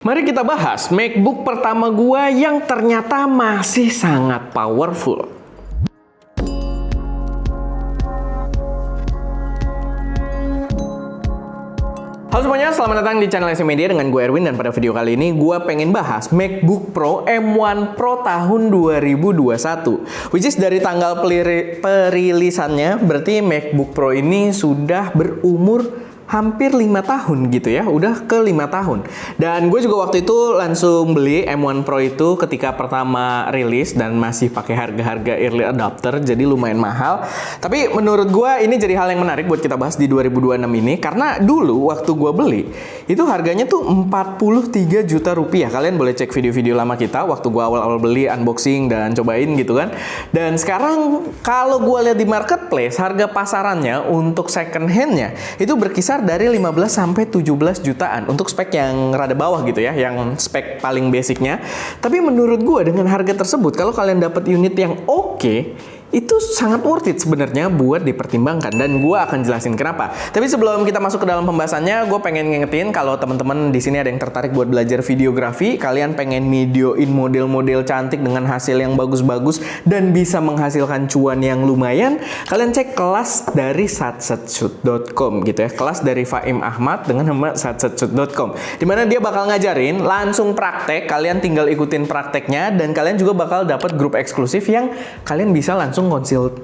Mari kita bahas MacBook pertama gua yang ternyata masih sangat powerful. Halo semuanya, selamat datang di channel SM Media dengan gue Erwin, dan pada video kali ini gue pengen bahas MacBook Pro M1 Pro tahun 2021, which is dari tanggal perilisannya berarti MacBook Pro ini sudah berumur hampir 5 tahun gitu ya, udah ke 5 tahun. Dan gue juga waktu itu langsung beli M1 Pro itu ketika pertama rilis dan masih pakai harga-harga early adopter, jadi lumayan mahal. Tapi menurut gue ini jadi hal yang menarik buat kita bahas di 2026 ini, karena dulu waktu gue beli itu harganya tuh 43 juta rupiah. Kalian boleh cek video-video lama kita waktu gue awal-awal beli, unboxing dan cobain gitu kan. Dan sekarang kalau gue lihat di marketplace, harga pasarannya untuk second handnya itu berkisar dari 15 sampai 17 jutaan untuk spek yang rada bawah gitu ya, yang spek paling basicnya. Tapi menurut gue dengan harga tersebut, kalau kalian dapat unit yang oke, itu sangat worth it sebenarnya buat dipertimbangkan, dan gue akan jelasin kenapa. Tapi sebelum kita masuk ke dalam pembahasannya, gue pengen ngingetin kalau teman-teman di sini ada yang tertarik buat belajar videografi, kalian pengen videoin model-model cantik dengan hasil yang bagus-bagus dan bisa menghasilkan cuan yang lumayan, kalian cek kelas dari satsetshoot.com gitu ya, kelas dari Faim Ahmad dengan nama satsetshoot.com, dimana dia bakal ngajarin langsung praktek. Kalian tinggal ikutin prakteknya dan kalian juga bakal dapat grup eksklusif yang kalian bisa langsung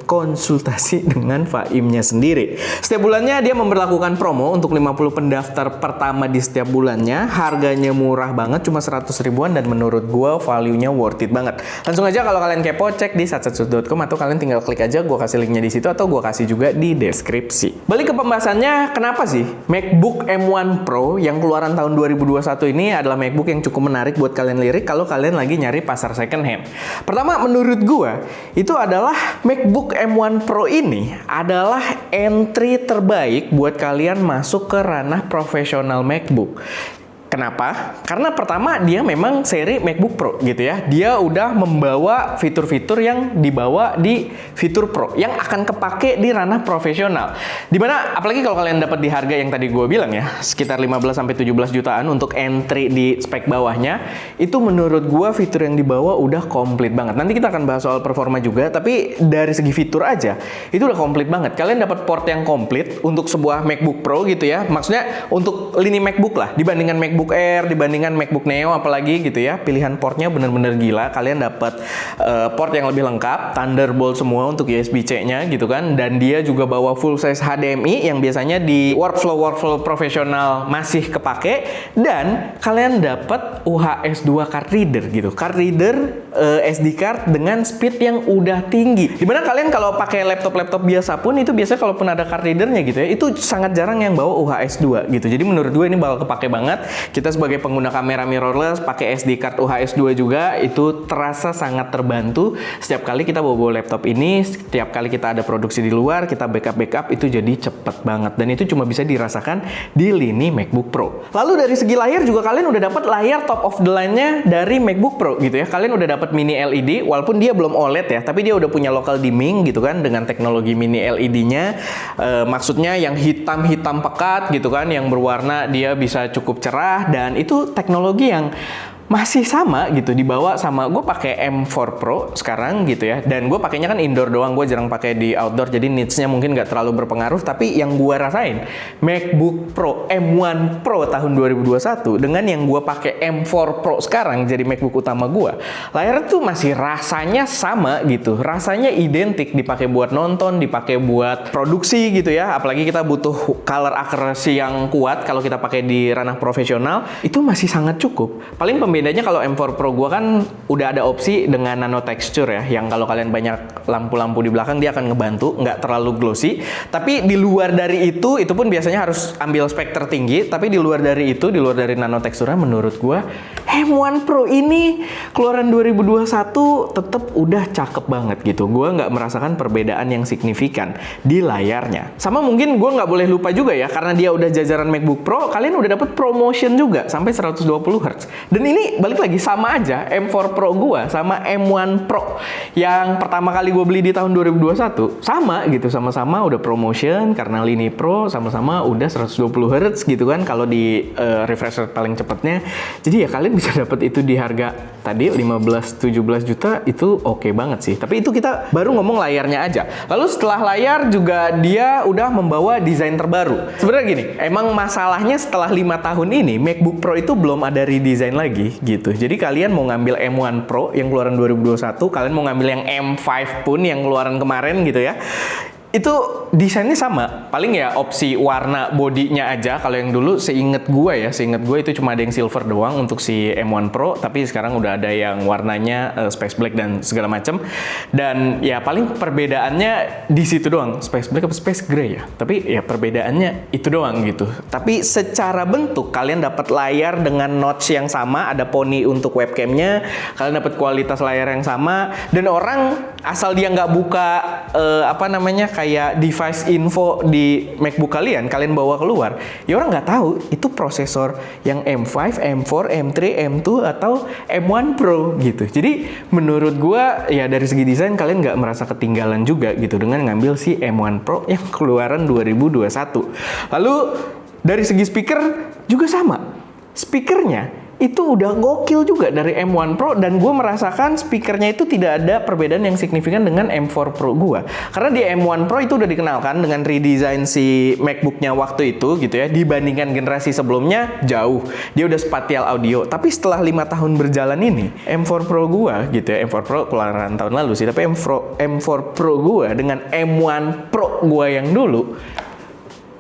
konsultasi dengan Faimnya sendiri. Setiap bulannya dia memberlakukan promo untuk 50 pendaftar pertama di setiap bulannya. Harganya murah banget, cuma 100 ribuan, dan menurut gua value-nya worth it banget. Langsung aja kalau kalian kepo, cek di satsetshoot.com atau kalian tinggal klik aja, gua kasih linknya di situ atau gua kasih juga di deskripsi. Balik ke pembahasannya, kenapa sih MacBook M1 Pro yang keluaran tahun 2021 ini adalah MacBook yang cukup menarik buat kalian lirik kalau kalian lagi nyari pasar second hand. Pertama, menurut gua itu adalah MacBook M1 Pro ini adalah entry terbaik buat kalian masuk ke ranah profesional MacBook. Kenapa? Karena pertama dia memang seri MacBook Pro gitu ya. Dia udah membawa fitur-fitur yang dibawa di fitur Pro yang akan kepake di ranah profesional. Dimana apalagi kalau kalian dapat di harga yang tadi gue bilang ya, sekitar 15-17 jutaan untuk entry di spek bawahnya, itu menurut gue fitur yang dibawa udah komplit banget. Nanti kita akan bahas soal performa juga, tapi dari segi fitur aja itu udah komplit banget. Kalian dapat port yang komplit untuk sebuah MacBook Pro gitu ya. Maksudnya untuk lini MacBook lah, dibandingkan MacBook Air, dibandingkan MacBook Neo apalagi gitu ya, pilihan portnya bener-bener gila. Kalian dapat port yang lebih lengkap, Thunderbolt semua untuk USB-C-nya gitu kan, dan dia juga bawa full size HDMI yang biasanya di workflow profesional masih kepake, dan kalian dapat UHS 2 card reader gitu, card reader SD card dengan speed yang udah tinggi. Dimana kalian kalau pakai laptop biasa pun itu biasa kalaupun ada card readernya gitu ya, itu sangat jarang yang bawa UHS 2 gitu. Jadi menurut gue ini bakal kepake banget. Kita sebagai pengguna kamera mirrorless pakai SD card UHS 2 juga, itu terasa sangat terbantu. Setiap kali kita bawa laptop ini, setiap kali kita ada produksi di luar, kita backup itu jadi cepet banget, dan itu cuma bisa dirasakan di lini MacBook Pro. Lalu dari segi layar juga kalian udah dapat layar top of the line-nya dari MacBook Pro gitu ya. Kalian udah dapat mini LED, walaupun dia belum OLED ya, tapi dia udah punya local dimming gitu kan dengan teknologi mini LED-nya. Maksudnya yang hitam-hitam pekat gitu kan, yang berwarna dia bisa cukup cerah, dan itu teknologi yang masih sama gitu dibawa sama gue pakai M4 Pro sekarang gitu ya, dan gue pakainya kan indoor doang, gue jarang pakai di outdoor, jadi needs-nya mungkin nggak terlalu berpengaruh. Tapi yang gue rasain MacBook Pro M1 Pro tahun 2021 dengan yang gue pakai M4 Pro sekarang jadi MacBook utama gue, layar tuh masih rasanya sama gitu, rasanya identik, dipakai buat nonton, dipakai buat produksi gitu ya. Apalagi kita butuh color accuracy yang kuat kalau kita pakai di ranah profesional, itu masih sangat cukup. Paling bedanya kalau M4 Pro gue kan udah ada opsi dengan nano texture ya, yang kalau kalian banyak lampu-lampu di belakang dia akan ngebantu, nggak terlalu glossy. Tapi di luar dari itu pun biasanya harus ambil spek tertinggi. Tapi di luar dari itu, di luar dari nano texture, menurut gue M1 Pro ini keluaran 2021 tetap udah cakep banget gitu. Gue nggak merasakan perbedaan yang signifikan di layarnya. Sama mungkin gue nggak boleh lupa juga ya, karena dia udah jajaran MacBook Pro, kalian udah dapet promotion juga sampai 120 Hz. Dan ini balik lagi sama aja M4 Pro gue sama M1 Pro yang pertama kali gue beli di tahun 2021 sama gitu, sama-sama udah promotion karena lini Pro, sama-sama udah 120 Hz gitu kan kalau di refresh rate paling cepatnya. Jadi ya kalian bisa dapat itu di harga tadi 15-17 juta, itu oke banget sih. Tapi itu kita baru ngomong layarnya aja. Lalu setelah layar juga dia udah membawa desain terbaru. Sebenarnya gini, emang masalahnya setelah 5 tahun ini MacBook Pro itu belum ada redesign lagi gitu. Jadi kalian mau ngambil M1 Pro yang keluaran 2021, kalian mau ngambil yang M5 pun yang keluaran kemarin gitu ya, itu desainnya sama, paling ya opsi warna bodinya aja. Kalau yang dulu seinget gue itu cuma ada yang silver doang untuk si M1 Pro, tapi sekarang udah ada yang warnanya space black dan segala macam. Dan ya paling perbedaannya di situ doang, space black atau space gray ya. Tapi ya perbedaannya itu doang gitu. Tapi secara bentuk kalian dapat layar dengan notch yang sama, ada poni untuk webcamnya, kalian dapat kualitas layar yang sama, dan orang asal dia nggak buka kayak device info di MacBook kalian bawa keluar, ya orang nggak tahu itu prosesor yang M5, M4, M3, M2 atau M1 Pro gitu. Jadi menurut gua ya dari segi desain kalian nggak merasa ketinggalan juga gitu dengan ngambil si M1 Pro yang keluaran 2021. Lalu dari segi speaker juga sama, speakernya itu udah gokil juga dari M1 Pro, dan gue merasakan speakernya itu tidak ada perbedaan yang signifikan dengan M4 Pro gue. Karena di M1 Pro itu udah dikenalkan dengan redesign si MacBooknya waktu itu gitu ya, dibandingkan generasi sebelumnya jauh. Dia udah spatial audio. Tapi setelah 5 tahun berjalan ini, M4 Pro gue gitu ya, M4 Pro keluaran tahun lalu sih, tapi M4 Pro gue dengan M1 Pro gue yang dulu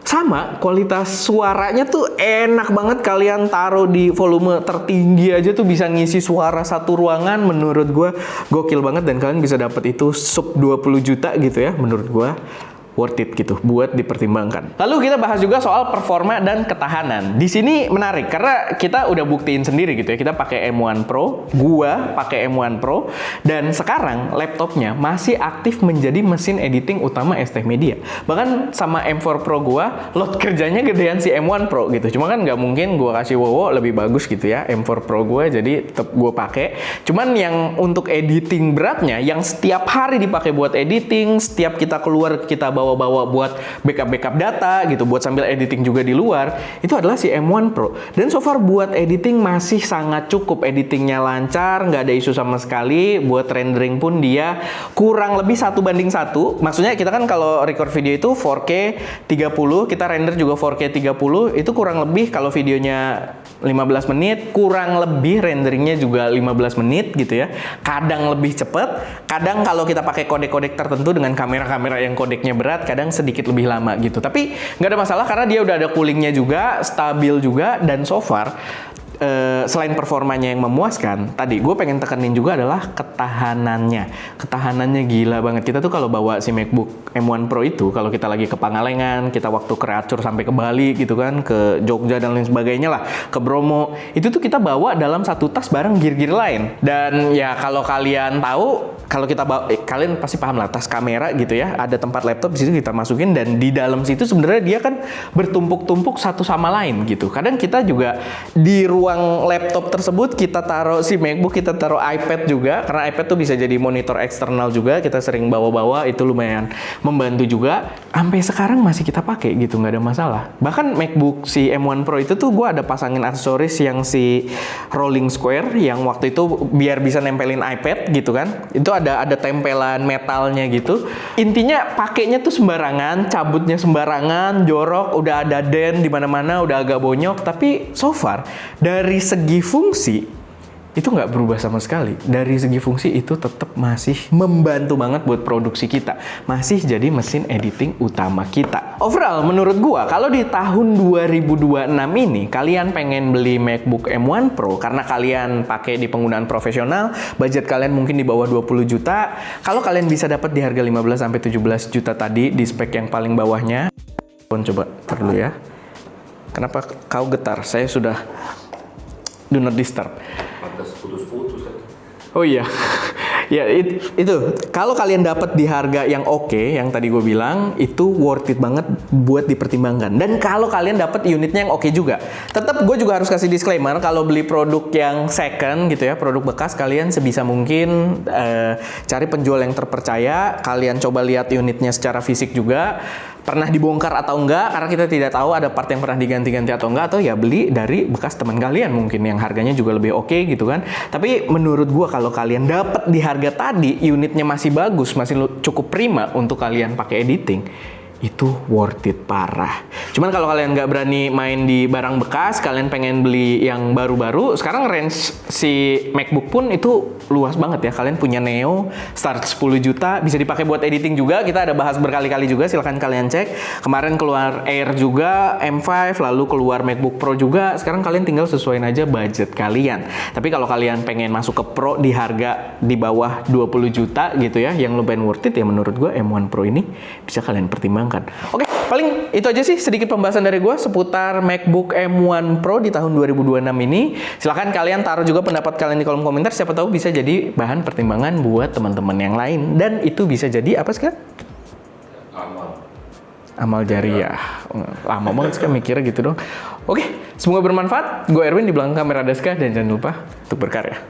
sama, kualitas suaranya tuh enak banget. Kalian taruh di volume tertinggi aja tuh bisa ngisi suara satu ruangan. Menurut gue gokil banget, dan kalian bisa dapet itu sub 20 juta gitu ya. Menurut gue worth it gitu buat dipertimbangkan. Lalu kita bahas juga soal performa dan ketahanan. Di sini menarik karena kita udah buktiin sendiri gitu ya. Kita pakai M1 Pro, gua pakai M1 Pro, dan sekarang laptopnya masih aktif menjadi mesin editing utama ST Media. Bahkan sama M4 Pro gua, load kerjanya gedean si M1 Pro gitu. Cuma kan nggak mungkin gua kasih WoW lebih bagus gitu ya M4 Pro gua, jadi tetap gua pakai. Cuman yang untuk editing beratnya, yang setiap hari dipakai buat editing, setiap kita keluar kita bawa buat backup data gitu, buat sambil editing juga di luar, itu adalah si M1 Pro. Dan so far buat editing masih sangat cukup, editingnya lancar, nggak ada isu sama sekali. Buat rendering pun dia kurang lebih 1:1. Maksudnya kita kan kalau record video itu 4K 30, kita render juga 4K 30, itu kurang lebih kalau videonya 15 menit, kurang lebih renderingnya juga 15 menit gitu ya. Kadang lebih cepet, kadang kalau kita pakai kodek-kodek tertentu dengan kamera-kamera yang kodeknya berat, kadang sedikit lebih lama gitu. Tapi nggak ada masalah karena dia udah ada coolingnya juga, stabil juga, dan so far selain performanya yang memuaskan, tadi gue pengen tekenin juga adalah ketahanannya. Ketahanannya gila banget. Kita tuh kalau bawa si MacBook M1 Pro itu, kalau kita lagi ke Pangalengan, kita waktu ke Racur sampai ke Bali gitu kan, ke Jogja dan lain sebagainya lah, ke Bromo, itu tuh kita bawa dalam satu tas bareng gear-gear lain. Dan ya kalau kalian tahu, kalau kita bawa, kalian pasti paham lah, tas kamera gitu ya, ada tempat laptop di situ kita masukin, dan di dalam situ sebenarnya dia kan bertumpuk-tumpuk satu sama lain gitu. Kadang kita juga di ruang laptop tersebut kita taruh si MacBook, kita taruh iPad juga, karena iPad tuh bisa jadi monitor eksternal juga, kita sering bawa-bawa, itu lumayan membantu juga. Sampai sekarang masih kita pakai gitu, nggak ada masalah. Bahkan MacBook si M1 Pro itu tuh gue ada pasangin aksesoris yang si rolling square, yang waktu itu biar bisa nempelin iPad gitu kan, itu ada tempelan metalnya gitu. Intinya pakainya tuh sembarangan, cabutnya sembarangan, jorok, udah ada dent di mana-mana, udah agak bonyok, tapi so far dari segi fungsi itu nggak berubah sama sekali. Dari segi fungsi itu tetap masih membantu banget buat produksi kita, masih jadi mesin editing utama kita. Overall menurut gua, kalau di tahun 2026 ini kalian pengen beli MacBook M1 Pro karena kalian pakai di penggunaan profesional, budget kalian mungkin di bawah 20 juta, kalau kalian bisa dapat di harga 15-17 juta tadi di spek yang paling bawahnya. Coba tar dulu ya. Kenapa kau getar? Saya sudah do not disturb. Pantas putus-putus ya. Oh iya, ya itu kalau kalian dapat di harga yang oke, yang tadi gue bilang itu worth it banget buat dipertimbangkan. Dan kalau kalian dapat unitnya yang oke juga, tetap gue juga harus kasih disclaimer kalau beli produk yang second gitu ya, produk bekas, kalian sebisa mungkin cari penjual yang terpercaya. Kalian coba lihat unitnya secara fisik juga. Pernah dibongkar atau enggak, karena kita tidak tahu ada part yang pernah diganti-ganti atau enggak, atau ya beli dari bekas teman kalian mungkin yang harganya juga lebih oke gitu kan. Tapi menurut gua kalau kalian dapat di harga tadi, unitnya masih bagus, masih cukup prima untuk kalian pakai editing, itu worth it parah. Cuman kalau kalian nggak berani main di barang bekas, kalian pengen beli yang baru-baru, sekarang range si MacBook pun itu luas banget ya. Kalian punya Neo, start 10 juta, bisa dipakai buat editing juga. Kita ada bahas berkali-kali juga, silahkan kalian cek. Kemarin keluar Air juga, M5, lalu keluar MacBook Pro juga. Sekarang kalian tinggal sesuaiin aja budget kalian. Tapi kalau kalian pengen masuk ke Pro di harga di bawah 20 juta gitu ya, yang lumayan worth it ya menurut gue, M1 Pro ini bisa kalian pertimbangkan. Oke, paling itu aja sih sedikit pembahasan dari gue seputar MacBook M1 Pro di tahun 2026 ini. Silahkan kalian taruh juga pendapat kalian di kolom komentar, siapa tahu bisa jadi bahan pertimbangan buat teman-teman yang lain. Dan itu bisa jadi apa sekarang? Amal jariah. Lama banget sekarang mikirnya gitu dong. Oke, semoga bermanfaat. Gue Erwin, di belakang kamera Daska, dan jangan lupa untuk berkarya.